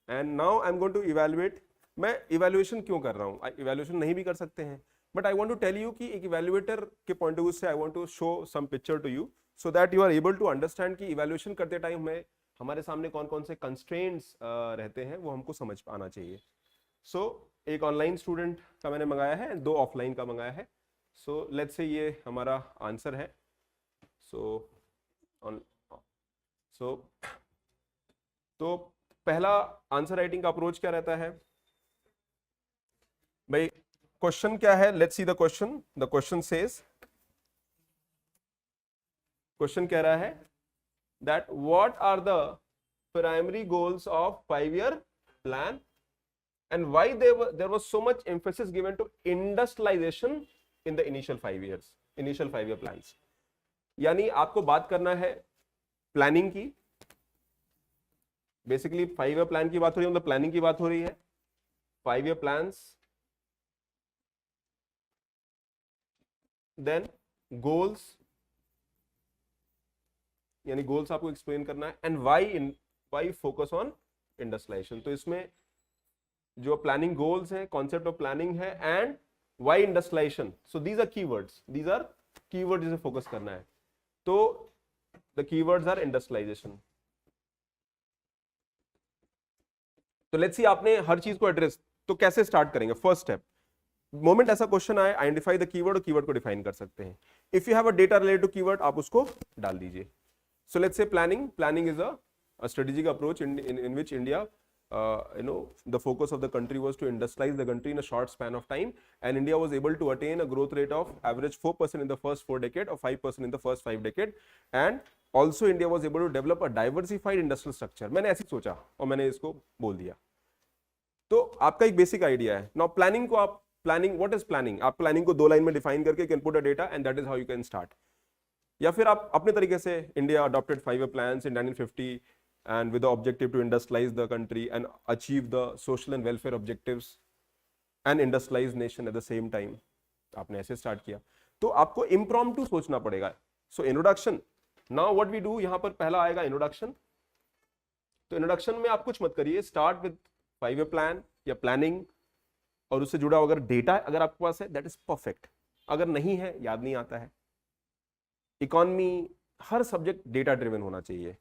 And now I am going to evaluate. मैं evaluation क्यों कर रहा हूँ, इवेल्युएशन नहीं भी कर सकते हैं, but I want to tell you कि एक इवेल्युएटर के पॉइंट ऑफ व्यू से I want to show some picture to you so that you are able to understand कि इवेल्युएशन करते टाइम में हमारे सामने कौन कौन से कंस्ट्रेंट्स रहते हैं वो हमको समझ आना चाहिए। सो एक ऑनलाइन स्टूडेंट का मैंने मंगाया है, दो ऑफलाइन का मंगाया है। सो लेट्स से ये हमारा आंसर है। सो सो तो पहला आंसर राइटिंग का अप्रोच क्या रहता है भाई? क्वेश्चन क्या है? Let's see the question. The question says, question कह रहा है that what are the primary goals of 5-year plan and why there was so much emphasis given to industrialization in the initial 5 year plans। यानी आपको बात करना है planning की, basically 5-year plan की बात हो रही है, मतलब प्लानिंग की बात हो रही है। 5-year प्लान्स, देन गोल्स, यानी गोल्स आपको एक्सप्लेन करना है, and why focus on industrialisation. तो इसमें जो प्लानिंग गोल्स है, कॉन्सेप्ट ऑफ प्लानिंग है, and why industrialisation. So these are keywords, जिसे फोकस करना है। तो द कीवर्ड्स आर इंडस्ट्रियलाइजेशन। तो लेट्स सी आपने हर चीज को एड्रेस, तो कैसे स्टार्ट करेंगे? फर्स्ट स्टेप, मोमेंट ऐसा क्वेश्चन आए, आइडेंटिफाई द कीवर्ड, और कीवर्ड को डिफाइन कर सकते हैं। If you have a data related to keyword, आप उसको डाल दीजिए। So let's say planning is a strategic approach in which India, the focus of the country was to industrialize the country in a short span of time, and India was able to attain a growth rate of average 4% in the first 4 decades or 5% in the first 5 decades, and also India was able to develop a diversified industrial structure। मैंने ऐसे सोचा और मैंने इसको बोल दिया। तो आपका एक बेसिक आइडिया है। नाउ प्लानिंग को आप, व्हाट इज प्लानिंग? आप प्लानिंग को 2 लाइन में डिफाइन करके can put a data and that is how you can start. या फिर आप अपने तरीके से, India adopted 5-year plans in 1950 and with the objective to industrialize the country and achieve the social and welfare objectives and industrialize nation at the same time। आपने ऐसे start किया, तो आपको इम्प्रॉम्प्टू सोचना पड़ेगा। So introduction, now what we do, यहां पर पहला आएगा इंट्रोडक्शन। तो इंट्रोडक्शन में आप कुछ मत करिए, स्टार्ट विद 5-year प्लान या प्लानिंग, और उससे जुड़ा अगर डेटा अगर आपके पास है दैट इज परफेक्ट, अगर नहीं है, याद नहीं आता है। इकोनॉमी, हर सब्जेक्ट डेटा ड्रिवन होना चाहिए।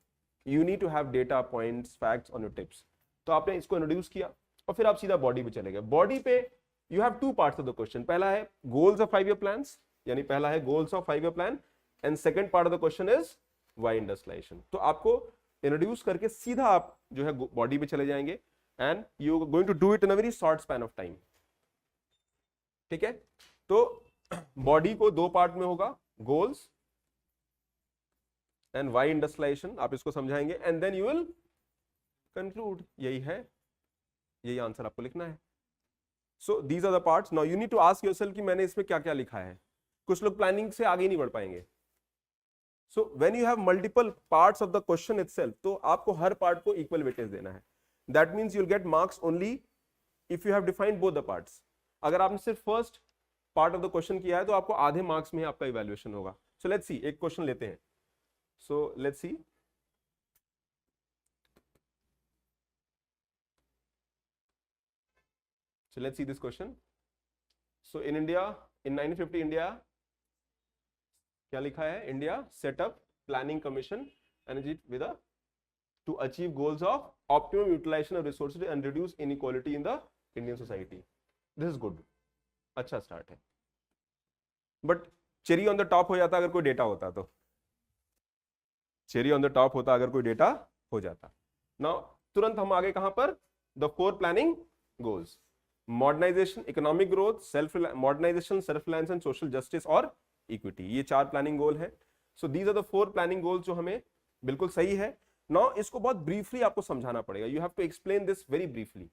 You need to have data points, facts on your tips. तो आपने इसको इंट्रोड्यूस किया और फिर आप सीधा बॉडी पे चले गए। बॉडी पे you have 2 parts of the question. पहला है गोल्स ऑफ 5-year प्लान्स, यानी पहला है goals of 5-year plan, and second part of the question is why industrialization. तो आपको इंट्रोड्यूस करके सीधा आप जो है बॉडी पे चले जाएंगे, and you are going to do it in a very short span of time. ठीक है, तो बॉडी को 2 पार्ट में होगा, गोल्स एंड वाई इंडस्ट्रियलाइजेशन, आप इसको समझाएंगे, and then you will conclude. यही है, यही आंसर आपको लिखना है। So these are the parts. Now you need to ask yourself कि मैंने इसमें क्या क्या लिखा है। कुछ लोग प्लानिंग से आगे नहीं बढ़ पाएंगे। So when you have multiple parts of the question itself, तो आपको हर पार्ट को इक्वल वेटेज देना है। That means you will get marks only if you have defined both the parts. अगर आपने सिर्फ first part of the question किया है तो आपको आधे मार्क्स में ही आपका इवैल्यूएशन होगा। सो लेट्स सी, एक क्वेश्चन लेते हैं। So let's see, this question। So in India, in 1950 India क्या लिखा है? India set up planning commission and it with a to achieve goals of optimum utilization of resources and reduce inequality in the Indian society। This is good, अच्छा start है, but cherry on the top हो जाता अगर कोई data होता तो। Cherry on the top होता अगर कोई डेटा हो जाता। नाउ तुरंत हम आगे कहां पर? The 4 planning goals, modernization, economic growth, modernization, self reliance and social justice और इक्विटी। ये 4 प्लानिंग गोल है। So these are the 4 planning goals जो हमें बिल्कुल सही है। नाउ इसको बहुत ब्रीफली आपको समझाना पड़ेगा। You have to explain this very briefly.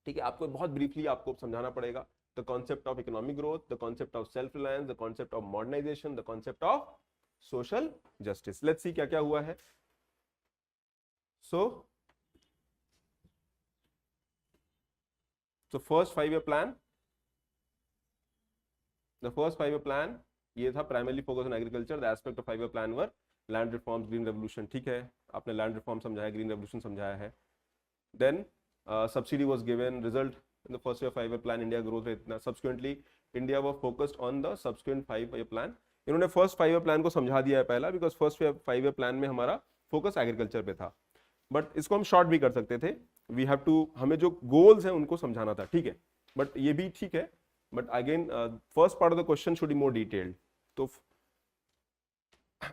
ठीक है, आपको बहुत ब्रीफली आपको समझाना पड़ेगा। The concept of economic growth, the concept of self reliance, the concept of modernization, the concept of social justice. Let's see क्या क्या हुआ है। So first 5-year plan, the first 5-year plan ये था primarily focus on agriculture. The aspect of 5-year plan were land reforms, green revolution. ठीक है, आपने land reform समझाया, ग्रीन रेवोल्यूशन समझाया है। then subsidy was given, result in the first year 5-year plan India growth rate इतना, subsequently India was focused on the subsequent 5-year plan. इन्होंने first 5-year plan को समझा दिया है पहला, बिकॉज फर्स्ट 5-year plan में हमारा फोकस एग्रीकल्चर पे था, बट इसको हम शॉर्ट भी कर सकते थे, वी हैव टू, हमें जो गोल्स हैं उनको समझाना था, ठीक है, बट ये भी ठीक है, but again first part of the question should be more detailed. तो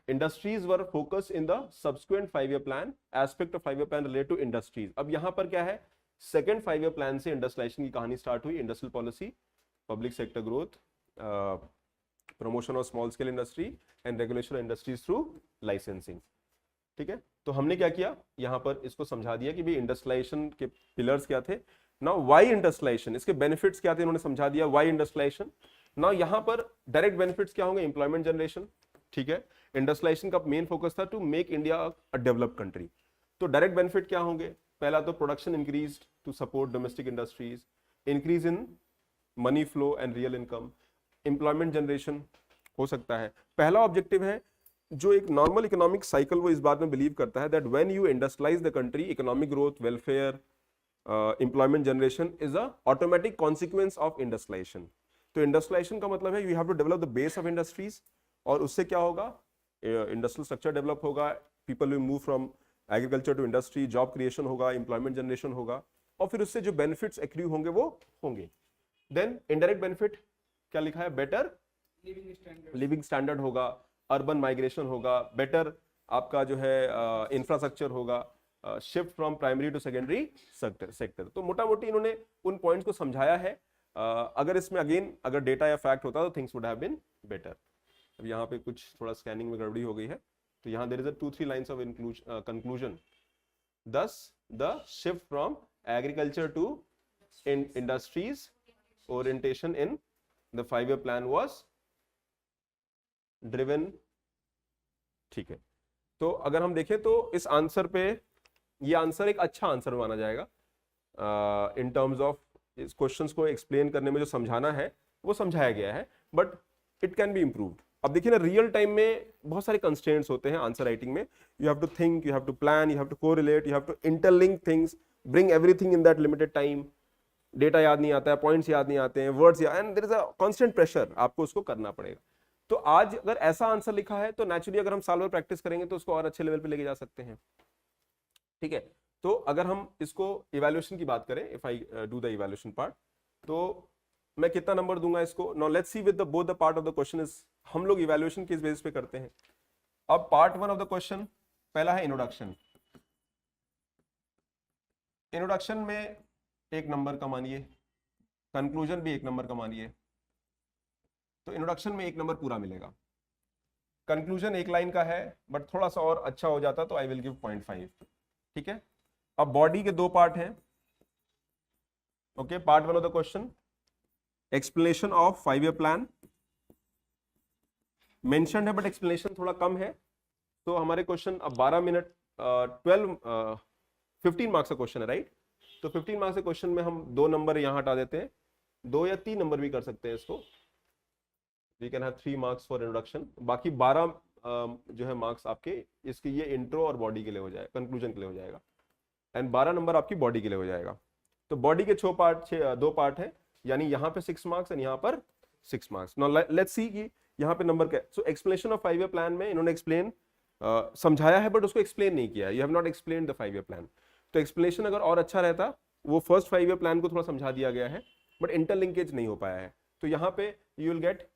industries were focus in the subsequent 5-year plan, aspect of 5-year plan related to industries. अब यहां पर क्या है, सेकेंड 5-year plan से इंडस्ट्रियलाइजेशन की कहानी स्टार्ट हुई, industrial policy, public sector growth, promotion of small scale industry and regulation industries through licensing. ठीक है, तो हमने क्या किया, यहां पर इसको समझा दिया कि भाई इंडस्ट्रियलाइजेशन के पिलर्स क्या थे. नाउ व्हाई इंडस्ट्रियलाइजेशन, इसके बेनिफिट्स क्या थे, उन्होंने समझा दिया व्हाई इंडस्ट्रियलाइजेशन. नाउ यहां पर डायरेक्ट बेनिफिट्स क्या होंगे, एम्प्लॉयमेंट जनरेशन. ठीक है, इंडस्ट्रियलाइजेशन का मेन फोकस था to make India a developed country. तो डायरेक्ट बेनिफिट क्या होंगे, पहला तो production increase to support domestic industries, increase in money flow and real income, employment generation हो सकता है. पहला ऑब्जेक्टिव है, जो एक नॉर्मल इकोनॉमिक साइकिल वो इस बात में बिलीव करता है that when you industrialize the country, economic growth, welfare, employment generation is a automatic consequence of industrialization. तो इंडस्ट्रियलाइजेशन का मतलब है you have to develop the base of industries, और उससे क्या होगा, इंडस्ट्रियल स्ट्रक्चर डेवलप होगा, people will move from agriculture to industry, job creation होगा, एम्प्लॉयमेंट जनरेशन होगा, और फिर उससे जो बेनिफिट्स एक्रू होंगे वो होंगे. देन इनडायरेक्ट बेनिफिट क्या लिखा है, बेटर लिविंग स्टैंडर्ड होगा, अर्बन माइग्रेशन होगा, बेटर आपका जो है इंफ्रास्ट्रक्चर होगा, shift from primary to secondary sector. तो मोटा मोटी इन्होंने उन पॉइंट्स को समझाया है. अगर इसमें अगेन अगर डेटा या फैक्ट होता तो things would have been better. अब यहाँ पे कुछ थोड़ा स्कैनिंग में गड़बड़ी हो गई है, तो यहाँ there is a 2-3 lines of conclusion. thus the shift from agriculture to industries orientation in the 5-year plan was driven. ठीक है, तो अगर हम देखें तो इस आंसर पे, ये आंसर एक अच्छा आंसर माना जाएगा इन टर्म्स ऑफ इस क्वेश्चंस को एक्सप्लेन करने में जो समझाना है वो समझाया गया है, but it can be improved. अब देखिए ना, रियल टाइम में बहुत सारे कंस्ट्रेंट्स होते हैं आंसर राइटिंग में. You have to think, you have to plan, you have to correlate, you have to interlink things, bring everything in that limited time. Data याद नहीं आता है, पॉइंट्स याद नहीं आते हैं, वर्ड्स याद, and there is a constant pressure, आपको उसको करना पड़ेगा. तो आज अगर ऐसा आंसर लिखा है तो नेचुरली अगर हम साल भर प्रैक्टिस करेंगे तो उसको और अच्छे लेवल पे लेके जा सकते हैं. ठीक है, तो अगर हम इसको इवैल्यूएशन की बात करें, if I do the evaluation part, तो मैं कितना नंबर दूंगा इसको. Now let's see with the both the part of the question is, हम लोग इवैल्यूएशन किस बेसिस पे करते हैं. अब पार्ट 1 ऑफ द क्वेश्चन पहला है इंट्रोडक्शन. इंट्रोडक्शन में 1 नंबर का मानिए, कंक्लूजन भी 1 नंबर का मानिए, तो इंट्रोडक्शन में 1 नंबर पूरा मिलेगा. कंक्लूजन 1 लाइन का है, बट थोड़ा सा और अच्छा हो जाता तो आई विल गिव 0.5. ठीक है, अब बॉडी के 2 पार्ट हैं. Okay, part 1 of the question, explanation of 5-year plan mentioned है, बट एक्सप्लेनेशन थोड़ा कम है. तो हमारे क्वेश्चन अब 12 मिनट 15 मार्क्स का क्वेश्चन है, राइट. तो 15 मार्क्स के क्वेश्चन में हम 2 नंबर यहां हटा देते हैं, 2 या 3 नंबर भी कर सकते हैं इसको. We can have 3 marks for introduction, बाकी 12 जो है मार्क्स आपके इसके ये इंट्रो और बॉडी के लिए हो जाएगा, कंक्लूजन के लिए हो जाएगा, एंड 12 नंबर आपकी बॉडी के लिए हो जाएगा. तो बॉडी के 2 पार्ट है, यानी यहाँ पे 6 मार्क्स एंड यहाँ पर 6 मार्क्स. नाउ लेट्स सी कि यहाँ पे नंबर क्या है. सो एक्सप्लेनेशन ऑफ 5-year प्लान में इन्होंने एक्सप्लेन समझाया है, बट उसको एक्सप्लेन नहीं किया. You have not explain the 5-year plan. तो एक्सप्लेनेशन अगर और अच्छा रहता, वो फर्स्ट 5-year प्लान को थोड़ा समझा दिया गया है, बट इंटरलिंकेज नहीं हो पाया है. तो यहाँ पे यू विल गेट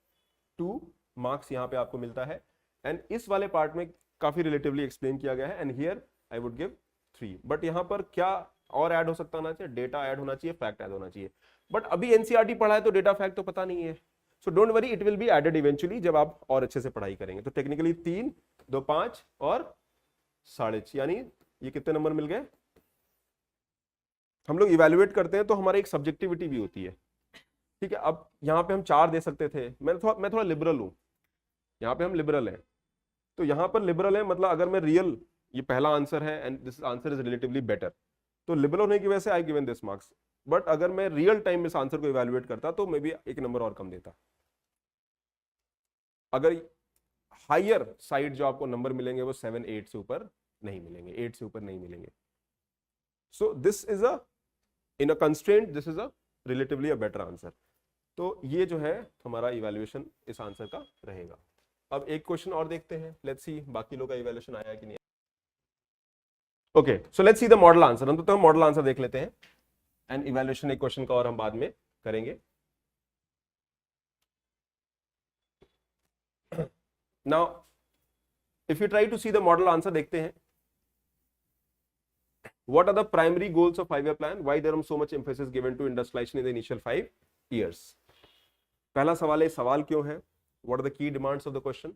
2 मार्क्स यहाँ पे आपको मिलता है, एंड इस वाले पार्ट में काफी रिलेटिवली एक्सप्लेन किया गया है, and here I would give 3. But यहाँ पर क्या और ऐड हो सकता होना चाहिए, डेटा ऐड होना चाहिए, फैक्ट ऐड होना चाहिए. बट अभी एनसीईआरटी पढ़ा है तो डेटा फैक्ट तो पता नहीं है. So don't worry, it will be added eventually जब आप और अच्छे से पढ़ाई करेंगे. तो टेक्निकली 3, 2, 5 और 6.5, यानी ये कितने नंबर मिल गए. हम लोग इवेल्युएट करते हैं तो हमारी एक सब्जेक्टिविटी भी होती है. ठीक है, अब यहाँ पे हम 4 दे सकते थे, मैं थोड़ा लिबरल हूँ, यहाँ पे हम लिबरल हैं. तो यहाँ पर लिबरल है मतलब अगर मैं रियल, ये पहला आंसर है and this answer is relatively better, तो लिबरल होने की वजह से I given this marks. But अगर मैं रियल टाइम में इस आंसर को इवैल्यूएट करता तो मे बी 1 नंबर और कम देता. अगर हायर साइड जो आपको नंबर मिलेंगे वो 7, 8 से ऊपर नहीं मिलेंगे, 8 से ऊपर नहीं मिलेंगे. So this is a in a constraint, this is a relatively a better answer. तो ये जो है हमारा इवैल्यूएशन इस आंसर का रहेगा। अब एक क्वेश्चन और देखते हैं, लेट्स सी बाकी लोग का इवैल्यूएशन आया कि नहीं। Okay, so let's see the model answer. हम तो मॉडल आंसर देख लेते हैं एंड इवैल्यूएशन एक क्वेश्चन का और हम बाद में करेंगे। Now if you try to see the model answer, देखते हैं what are the primary goals of 5-year plan, why there is so much emphasis given to industrialization in the initial 5 years। पहला सवाल है सवाल क्यों है, what are the key demands of the question,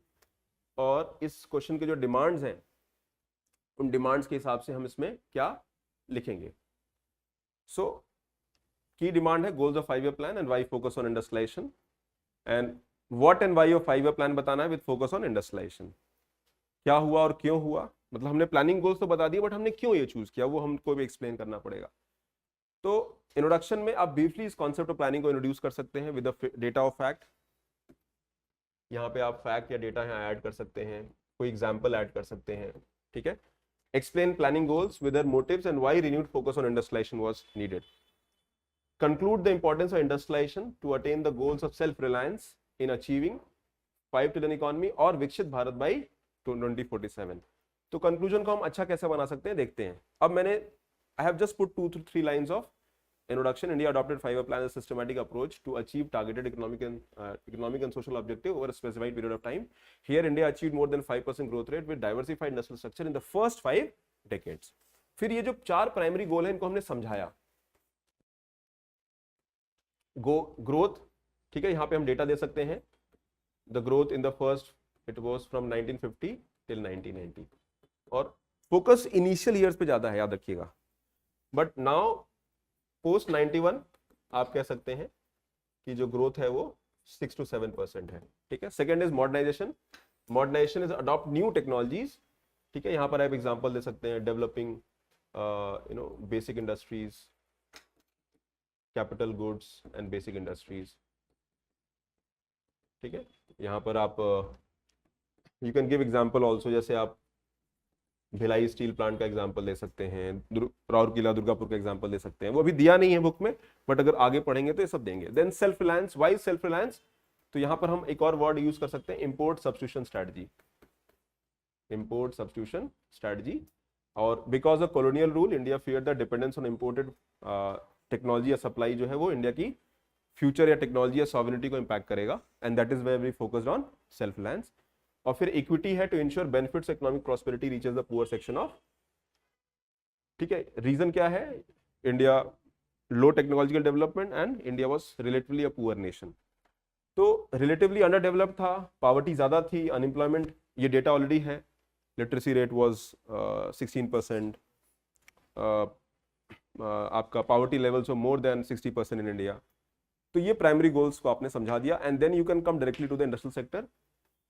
और इस क्वेश्चन के जो डिमांड्स हैं उन डिमांड्स के हिसाब से हम इसमें क्या लिखेंगे। सो की डिमांड है goals of 5-year plan and why focus on industrialization, and what and why of 5-year plan बताना है विद फोकस ऑन इंडस्ट्रियलाइजेशन। क्या हुआ और क्यों हुआ, मतलब हमने प्लानिंग गोल्स तो बता दिए बट हमने क्यों ये चूज किया वो हमको भी एक्सप्लेन करना पड़ेगा। तो इंट्रोडक्शन में आप ब्रीफली इस कॉन्सेप्ट ऑफ प्लानिंग को इंट्रोड्यूस कर सकते हैं विद डेटा ऑफ फैक्ट। यहाँ पे आप फैक्ट या डेटा यहाँ ऐड कर सकते हैं, कोई एग्जांपल ऐड कर सकते हैं, ठीक है। Explain planning goals with their motives and why renewed focus on industrialization was needed. Conclude the importance of industrialization to attain the goals of self reliance in achieving 5 trillion economy और विकसित Bharat by 2047। तो conclusion को हम अच्छा कैसे बना सकते हैं देखते हैं। अब मैंने I have just put 2 to 3 lines of introduction। India adopted 5-year plan as a systematic approach to achieve targeted economic and social objective over a specified period of time. Here India achieved more than 5% growth rate with diversified industrial structure in the first 5 decades। फिर ये जो 4 primary goal है इनको हमने समझाया। Growth, ठीक है, यहाँ पे हम डेटा दे सकते हैं। The growth in the first it was from 1950 till 1990, और फोकस इनिशियल ईयर्स पे ज्यादा है, याद रखिएगा। बट नाउ पोस्ट 91 आप कह सकते हैं कि जो ग्रोथ है वो 6 to 7% है, ठीक है। Second is modernization. Modernization is adopt new technologies, ठीक है। यहाँ पर आप एग्जांपल दे सकते हैं developing basic industries, capital goods and basic industries, ठीक है। यहाँ पर आप you can give example also, जैसे आप भिलाई स्टील प्लांट का एग्जांपल दे सकते हैं, राउरकेला दुर्गापुर का एग्जांपल दे सकते हैं। वो अभी दिया नहीं है बुक में बट अगर आगे पढ़ेंगे तो ये सब देंगे। Then self reliance, why self reliance, तो यहां पर हम एक और वर्ड यूज कर सकते हैं, import substitution strategy. Import substitution strategy, और because of colonial rule India fear the dependence on imported technology या सप्लाई जो है वो इंडिया की फ्यूचर या टेक्नोलॉजी या सॉवरेनिटी को इंपैक्ट करेगा, and that is where we focused on self reliance. और फिर इक्विटी है, to ensure benefits economic prosperity reaches the poor section of, ठीक है। रीजन क्या है, India low technological development and India was relatively a poor nation. तो relatively under developed था, poverty ज्यादा थी, अनएम्प्लॉयमेंट, ये डेटा ऑलरेडी है, लिटरेसी रेट वाज 16%, आपका poverty levels of more than 60% in India. तो ये प्राइमरी गोल्स को आपने समझा दिया, and then you can come directly to the industrial sector.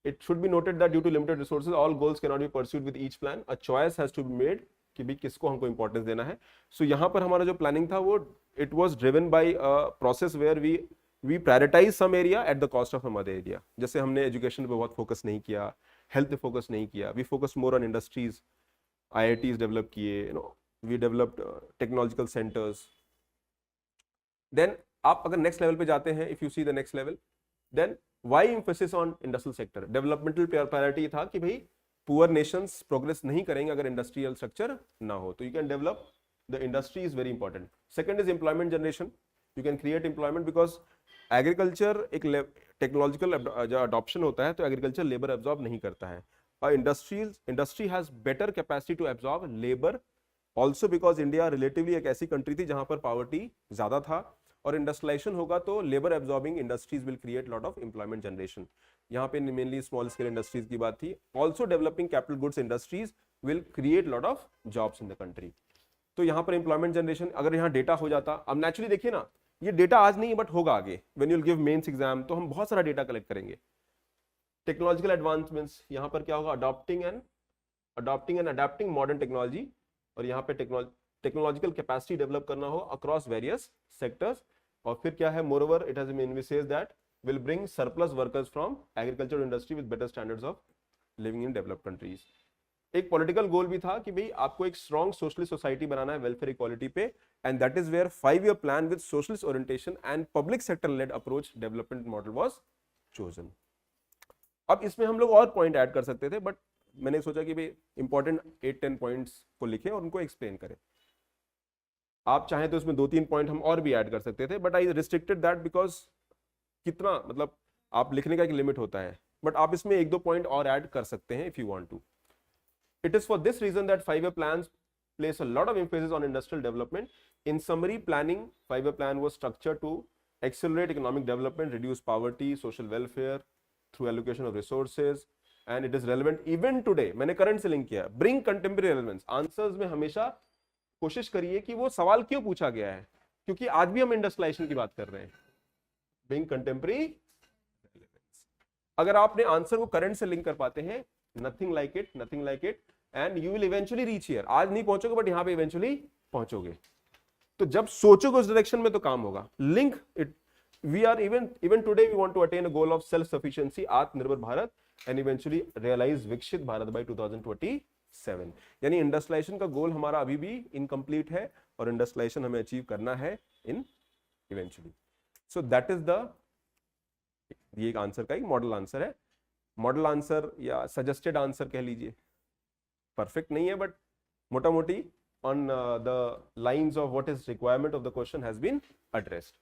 It should be noted that due to limited resources, all goals cannot be pursued with each plan. A choice has to be made कि भी किसको हमको importance देना है। सो यहाँ पर हमारा जो प्लानिंग था वो it was driven by a process where we prioritize some area at the cost of some other area. जैसे हमने एजुकेशन पे बहुत फोकस नहीं किया, हेल्थ पे फोकस नहीं किया, we focus more on industries, IITs develop किए, we developed technological centres. Then आप अगर नेक्स्ट लेवल पे जाते हैं, if you see the next level, then why emphasis on industrial sector. Developmental priority था कि भाई पुअर नेशंस प्रोग्रेस नहीं करेंगे अगर इंडस्ट्रियल स्ट्रक्चर ना हो, तो you can develop the industry is very important. Second is employment generation, you can create employment because agriculture एक टेक्नोलॉजिकल जो अडॉप्शन होता है तो एग्रीकल्चर लेबर एब्जॉर्ब नहीं करता है, और industry has better capacity to absorb labour also because India relatively एक ऐसी कंट्री थी जहां पर पॉवर्टी ज्यादा था, और इंडस्ट्रियलाइजेशन होगा तो labour absorbing industries will create lot of employment generation. यहाँ पे मेनली स्मॉल स्केल इंडस्ट्रीज की बात थी। Also developing capital goods industries will create lot of jobs in the country. तो यहाँ पर एम्प्लॉयमेंट जनरेशन, अगर यहाँ डेटा हो जाता, अब नेचुरली देखिए ना, ये डेटा आज नहीं बट होगा आगे, when you will give mains exam तो हम बहुत सारा डेटा कलेक्ट करेंगे। टेक्नोलॉजिकल एडवांसमेंट्स, यहाँ पर क्या होगा, adopting and adapting modern technology, और यहाँ पे टेक्नोलॉजिकल कैपेसिटी डेवलप करना हो अक्रॉस वेरियस सेक्टर्स। और फिर क्या है, moreover it has been envisaged that will bring surplus workers from agriculture industry with better standards of living in developed countries. एक पॉलिटिकल गोल भी था कि भाई आपको एक स्ट्रॉन्ग सोशलिस्ट सोसाइटी बनाना है वेलफेयर इक्वालिटी पे, and that is where 5-year plan with socialist orientation and public sector led approach development model was chosen. अब इसमें हम लोग और पॉइंट ऐड कर सकते थे, बट मैंने सोचा कि भाई इंपॉर्टेंट 8-10 पॉइंट्स को लिखें और उनको एक्सप्लेन करें। आप चाहें तो इसमें 2-3 पॉइंट हम और भी ऐड कर सकते थे, but I restricted that because कितना मतलब आप लिखने का एक लिमिट होता है, बट आप इसमें 1-2 पॉइंट और ऐड कर सकते हैं if you want to. It is for this reason that 5-year plans place a lot of emphasis on industrial development. In summary, planning 5-year plan was structured to accelerate economic development, reduce poverty, social welfare through allocation of resources, and it is relevant even today. मैंने current से link किया। Bring contemporary relevance. Answers में हमेशा कोशिश करिए कि वो सवाल क्यों पूछा गया है, क्योंकि आज भी हम इंडस्ट्रियलाइजेशन की बात कर रहे हैं। Bring contemporary relevance. अगर आपने आंसर को करंट से लिंक कर पाते हैं, nothing like it, and you will eventually reach here. आज नहीं पहुंचोगे बट यहां पे eventually पहुंचोगे। तो जब सोचोगे उस डायरेक्शन में तो काम होगा। Link it, we are even today we want to attain a goal of self sufficiency, आत्मनिर्भर भारत, and eventually realize विकसित भारत by 2027। यानी इंडस्ट्रियलाइजेशन का गोल हमारा अभी भी इनकम्प्लीट है और इंडस्ट्रियलाइजेशन हमें अचीव करना है in eventually. So that is the, ये एक आंसर का एक मॉडल आंसर है। मॉडल आंसर या सजेस्टेड आंसर कह लीजिए, परफेक्ट नहीं है बट मोटा मोटी on the lines of what is requirement of the question has been addressed.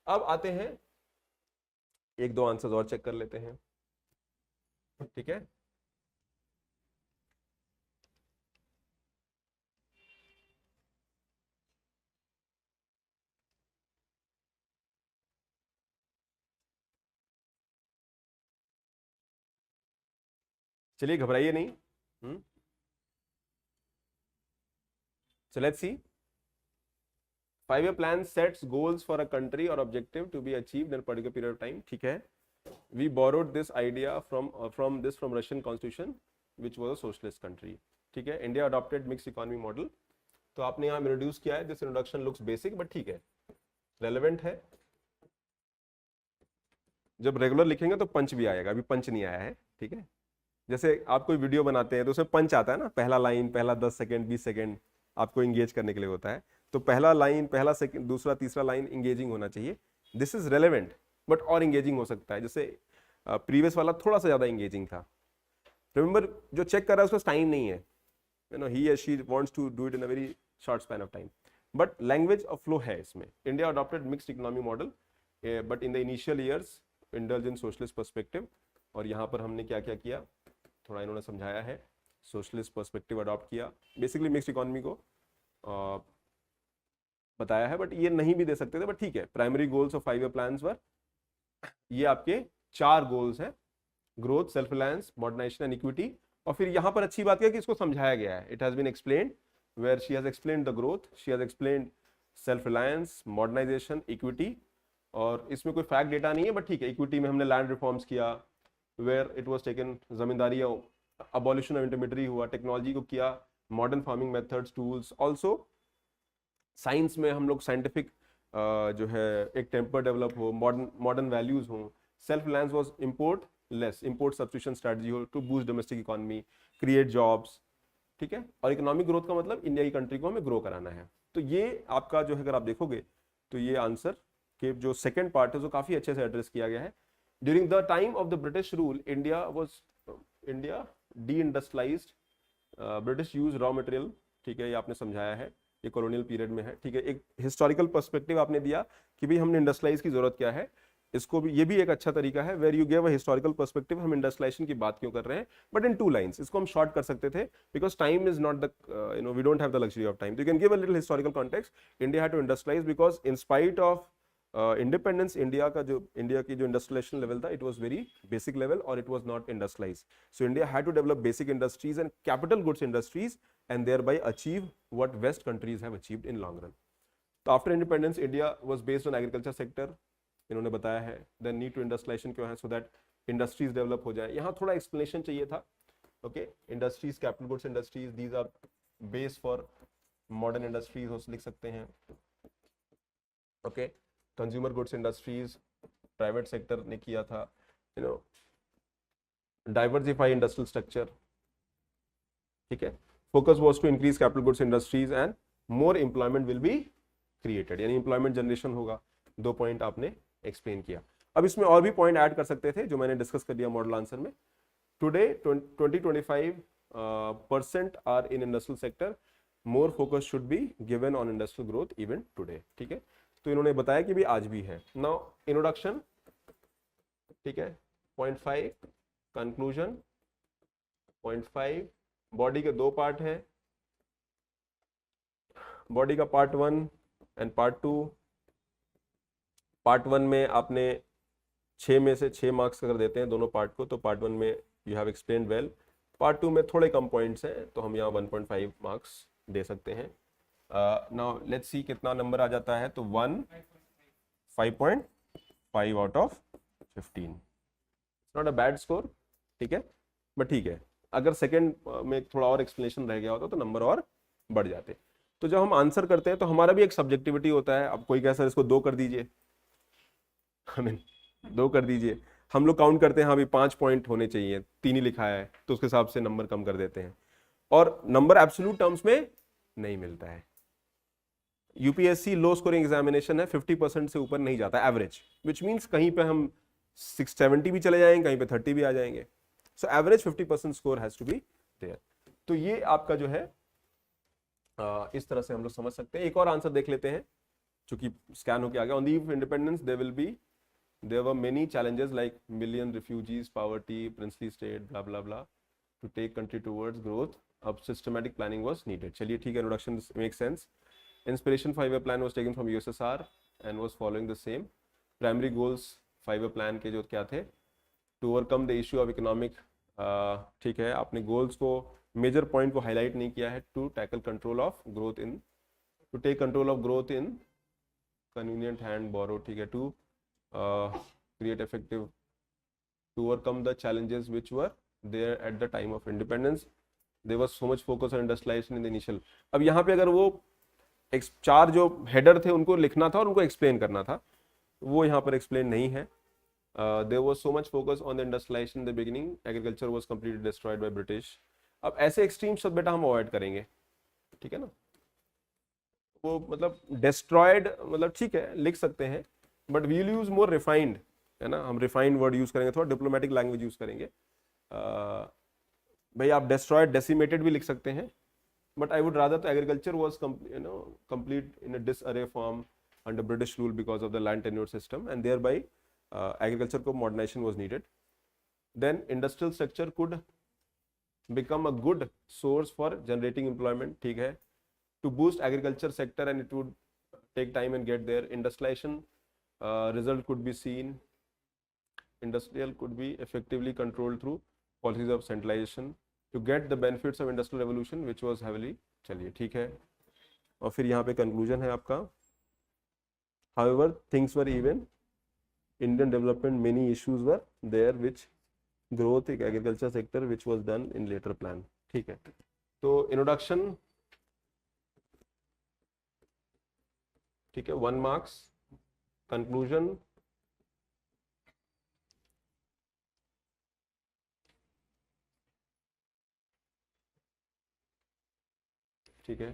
अब आते हैं 1-2 आंसर्स और चेक कर लेते हैं, ठीक है। चलिए घबराइए नहीं। So let's see. 5-year plan sets goals for a country or objective to be achieved in a particular period of time. ठीक है। We borrowed this idea from Russian Constitution, which was a socialist country. ठीक है। India adopted mixed economy model. तो आपने यहाँ introduce किया है। This introduction looks basic, but ठीक है, relevant है। जब रेगुलर लिखेंगे तो पंच भी आएगा, अभी पंच नहीं आया है, ठीक है। जैसे आप कोई वीडियो बनाते हैं तो उसमें पंच आता है ना, पहला लाइन, पहला 10 सेकंड 20 सेकंड आपको इंगेज करने के लिए होता है। तो पहला लाइन, पहला सेकंड, दूसरा तीसरा लाइन इंगेजिंग होना चाहिए। दिस इज रेलेवेंट बट और इंगेजिंग हो सकता है, जैसे प्रीवियस वाला थोड़ा सा ज्यादा इंगेजिंग था। रिमेंबर, जो चेक कर रहा है उसका टाइम नहीं है, यू नो, ही या she wants to do it in a very short span of time, but language of flow है इसमें। India adopted mixed economy model but in the initial years indulge in socialist perspective. और यहाँ पर हमने क्या क्या किया, थोड़ा इन्होंने समझाया है। सोशलिस्ट पर्सपेक्टिव अडॉप्ट किया, बेसिकली मिक्स्ड इकोनॉमी को बताया है, बट ये नहीं भी दे सकते थे, बट ठीक है। Primary goals of 5-year plans were, ये आपके 4 गोल्स हैं, growth, self reliance, modernisation and equity. और फिर यहाँ पर अच्छी बात है कि इसको समझाया गया है। It has been explained, where she has explained the growth, she has explained self reliance, modernization, equity. और इसमें कोई फैक्ट डेटा नहीं है, बट ठीक है। इक्विटी में हमने लैंड रिफॉर्म्स किया, where it was taken, zamindari, abolition of intermediary हुआ, टेक्नोलॉजी को किया, modern farming methods, tools. Also science में हम लोग साइंटिफिक जो है एक टेम्पर डेवलप हो, मॉडर्न वैल्यूज हो। Self reliance was import less, import substitution strategy हो to boost domestic economy, create jobs, ठीक है। और इकोनॉमिक ग्रोथ का मतलब इंडिया की कंट्री को हमें ग्रो कराना है। तो ये आपका जो है, अगर आप देखोगे तो ये आंसर के जो सेकेंड पार्ट है, जो काफी अच्छे से एड्रेस किया गया है। During the time of the British rule, India D industrialised, British use raw material, ठीक है, ये आपने समझाया है, ये कॉलोनियल पीरियड में है, ठीक है। एक हिस्टोरिकल पर्सपेक्टिव आपने दिया कि भाई हमने इंडस्ट्रियलाइज की जरूरत क्या है। इसको भी, ये भी एक अच्छा तरीका है, where you give a historical perspective. हम इंडस्ट्रियलाइजेशन की बात क्यों कर रहे हैं, बट इन 2 लाइंस। इसको हम शॉर्ट कर सकते थे because time is not the, you know, we don't have the luxury of time. You can give a little historical context. India had to industrialise because in spite of independence, India की जो industrialisation level था, it was very basic level और it was not industrialise. So India had to develop basic industries and capital goods industries and thereby achieve what West countries have achieved in long run. तो after independence, India was based on agriculture sector, इन्होंने बताया है। Then need to industrialization क्यों है, so that industries develop हो जाए। यहाँ थोड़ा explanation चाहिए था, okay? Industries, capital goods industries, these are base for modern industries, हो लिख सकते हैं, okay? Consumer goods industries, private sector ने किया था, you know, diversify industrial structure, ठीक है, focus was to increase capital goods industries and more employment will be created, यानी एम्प्लॉयमेंट जनरेशन होगा। 2 पॉइंट आपने एक्सप्लेन किया। अब इसमें और भी पॉइंट ऐड कर सकते थे जो मैंने डिस्कस कर दिया मॉडल आंसर में। Today 20-25% are in industrial sector, more focus should be given on industrial growth even today. ठीक है, तो इन्होंने बताया कि भी आज भी है। नाउ इंट्रोडक्शन, ठीक है, 0.5 कंक्लूजन, 0.5 बॉडी के 2 पार्ट है, बॉडी का पार्ट 1 एंड पार्ट 2। पार्ट 1 में आपने 6 में से 6 मार्क्स अगर देते हैं दोनों पार्ट को, तो पार्ट 1 में you have explained well. Part 2 में थोड़े कम पॉइंट्स हैं, तो हम यहाँ 1.5 मार्क्स दे सकते हैं। नाउ लेट्स सी कितना नंबर आ जाता है, तो 5.5 out of 15, not a bad score. ठीक है, बट ठीक है, अगर सेकंड में थोड़ा और एक्सप्लेनेशन रह गया होता तो नंबर और बढ़ जाते। तो जब हम आंसर करते हैं तो हमारा भी एक सब्जेक्टिविटी होता है। अब कोई कह सर इसको 2 कर दीजिए, आई मीन 2 कर दीजिए, हम लोग काउंट करते हैं, हाँ भी 5 पॉइंट होने चाहिए, 3 ही लिखा है, तो उसके हिसाब से नंबर कम कर देते हैं, और नंबर एब्सोल्यूट टर्म्स में नहीं मिलता है। यूपीएससी लो स्कोरिंग एग्जामिनेशन है, 50% से ऊपर नहीं जाता एवरेज, विच मीन्स कहीं पे हम 670 भी चले जाएंगे, कहीं पे 30 भी आ जाएंगे। So average 50% score has to be there. तो ये आपका जो है इस तरह से हम लोग समझ सकते हैं। एक और आंसर देख लेते हैं, चूंकि स्कैन होके आ गया। On the eve of independence there were many challenges like million refugees, poverty, princely state, blah blah blah, to take country towards growth. अब systematic planning was needed. चलिए ठीक है, introduction makes sense. Inspiration 5-year plan was taken from USSR and was following the same. Primary goals 5-year plan के जो क्या थे, to overcome the issue of economic, ठीक है, आपने goals को मेजर पॉइंट को हाईलाइट नहीं किया है। To tackle control of growth in, to take control of growth in convenient hand borrow, ठीक है, to create effective, to overcome the challenges which were there at the time of independence. There was so much focus on industrialization in the initial. अब यहाँ पे अगर वो 4 जो header थे उनको लिखना था और उनको एक्सप्लेन करना था, वो यहाँ पर एक्सप्लेन नहीं है। There was so much focus on the industrialization in the beginning. Agriculture was completely destroyed by British. अब ऐसे एक्सट्रीम शब्द बेटा हम अवॉइड करेंगे, ठीक है ना। वो मतलब डिस्ट्रॉयड मतलब ठीक है लिख सकते हैं, but we will use more refined, है ना, हम रिफाइंड वर्ड यूज करेंगे, थोड़ा डिप्लोमेटिक लैंग्वेज यूज करेंगे। भाई आप डिस्ट्रॉयड डेसिमेटेड भी लिख सकते हैं, बट आई वुड रादर तो agriculture was complete in a disarray form under British rule because of the land tenure system, and thereby agriculture को modernization was needed. Then industrial structure could become a good source for generating employment, ठीक है, to boost agriculture sector, and it would take time and get there. Industrialization result could be seen, industrial could be effectively controlled through policies of centralization to get the benefits of industrial revolution which was heavily, चलिए ठीक है। और फिर यहाँ पे conclusion है आपका, however things were even Indian development, many issues were there which growth एक agriculture sector which was done in later plan, ठीक है। तो इंट्रोडक्शन, ठीक है, 1 मार्क्स, कंक्लूजन ठीक है,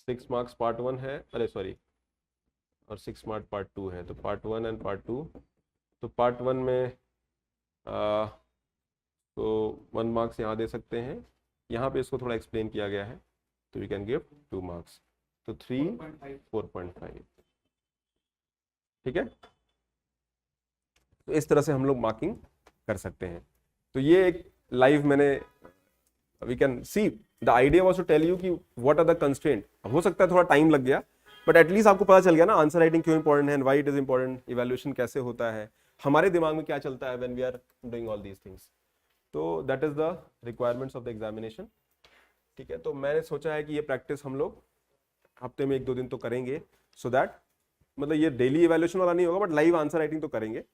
6 मार्क्स पार्ट 1 है, अरे सॉरी, और 6 मार्क्स पार्ट 2 है, तो पार्ट 1 एंड पार्ट 2। तो पार्ट 1 में तो 1 मार्क्स यहाँ दे सकते हैं, यहाँ पे इसको थोड़ा एक्सप्लेन किया गया है, तो वी कैन गिव 2 मार्क्स, तो 3 4.5, ठीक है। तो इस तरह से हम लोग मार्किंग कर सकते हैं। तो ये एक लाइव मैंने, we can see the idea was to tell you कि व्हाट आर द कंस्ट्रेंट। हो सकता है थोड़ा टाइम लग गया, बट एटलीस्ट आपको पता चल गया ना आंसर राइटिंग क्यों इंपॉर्टेंट है and why it is important, evaluation कैसे होता है, हमारे दिमाग में क्या चलता है when we are doing all these things. तो that is the requirements of the examination, ठीक है। तो मैंने सोचा है कि ये प्रैक्टिस हम लोग हफ्ते में 1-2 दिन तो करेंगे, सो दैट मतलब ये डेली इवैल्यूएशन वाला नहीं होगा, बट लाइव आंसर राइटिंग तो करेंगे।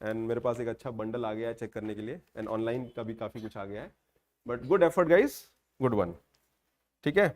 एंड मेरे पास एक अच्छा बंडल आ गया है चेक करने के लिए, एंड ऑनलाइन का भी काफी कुछ आ गया है, but good effort guys, good one, ठीक है।